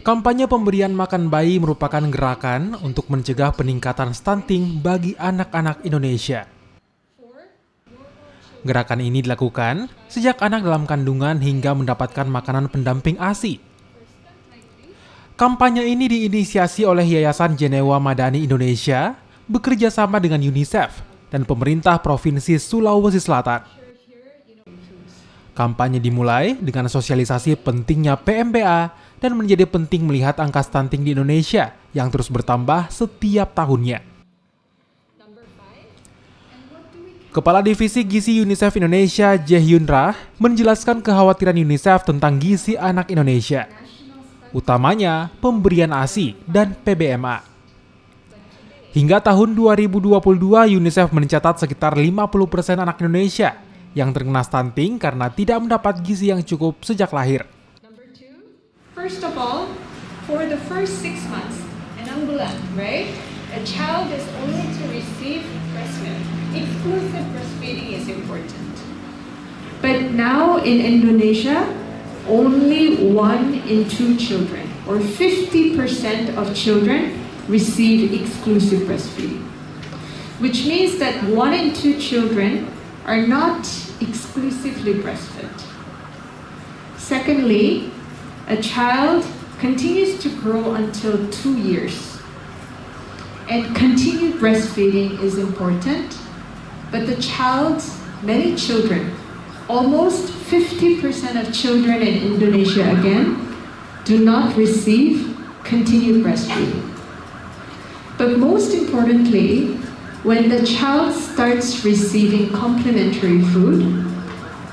Kampanye pemberian makan bayi merupakan gerakan untuk mencegah peningkatan stunting bagi anak-anak Indonesia. Gerakan ini dilakukan sejak anak dalam kandungan hingga mendapatkan makanan pendamping ASI. Kampanye ini diinisiasi oleh Yayasan Jenewa Madani Indonesia bekerja sama dengan UNICEF dan pemerintah Provinsi Sulawesi Selatan. Kampanye dimulai dengan sosialisasi pentingnya PMBA dan menjadi penting melihat angka stunting di Indonesia yang terus bertambah setiap tahunnya. Kepala Divisi Gizi UNICEF Indonesia, Jae-hyun Rah, menjelaskan kekhawatiran UNICEF tentang gizi anak Indonesia, utamanya pemberian ASI dan PBMA. Hingga tahun 2022, UNICEF mencatat sekitar 50% anak Indonesia yang terkena stunting karena tidak mendapat gizi yang cukup sejak lahir. First of all, for the first 6 months, an ambulan, right? A child is only to receive breast milk. Exclusive breastfeeding is important. But now in Indonesia, only 1 in 2 children, or 50% of children, receive exclusive breastfeeding. Which means that 1 in 2 children are not exclusively breastfed. Secondly, a child continues to grow until 2 years. And continued breastfeeding is important, but many children, almost 50% of children in Indonesia again, do not receive continued breastfeeding. But most importantly, when the child starts receiving complementary food,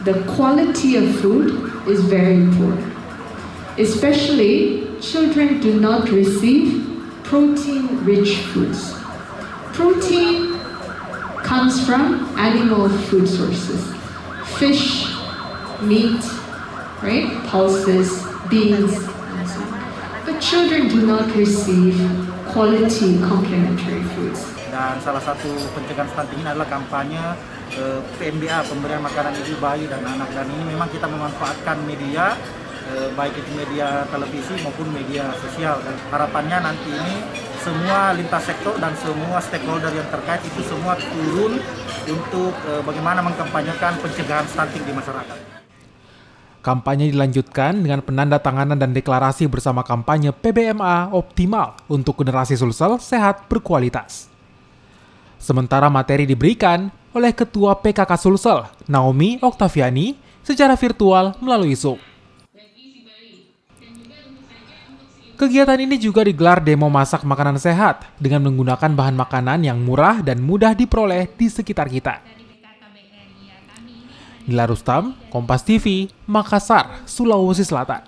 the quality of food is very poor. Especially, children do not receive protein-rich foods. Protein comes from animal food sources. Fish, meat, right? Pulses, beans. But children do not receive quality complementary foods. Dan salah satu pencegahan stunting ini adalah kampanye PMBA, pemberian makanan ibu, bayi, dan anak. Dan ini memang kita memanfaatkan media, baik itu media televisi maupun media sosial. Dan harapannya nanti ini semua lintas sektor dan semua stakeholder yang terkait itu semua turun untuk bagaimana mengkampanyekan pencegahan stunting di masyarakat. Kampanye dilanjutkan dengan penandatanganan dan deklarasi bersama kampanye PBMA optimal untuk generasi Sulsel sehat berkualitas. Sementara materi diberikan oleh Ketua PKK Sulsel, Naomi Oktaviani, secara virtual melalui Zoom. Kegiatan ini juga digelar demo masak makanan sehat dengan menggunakan bahan makanan yang murah dan mudah diperoleh di sekitar kita. Nila Rustam, Kompas TV, Makassar, Sulawesi Selatan.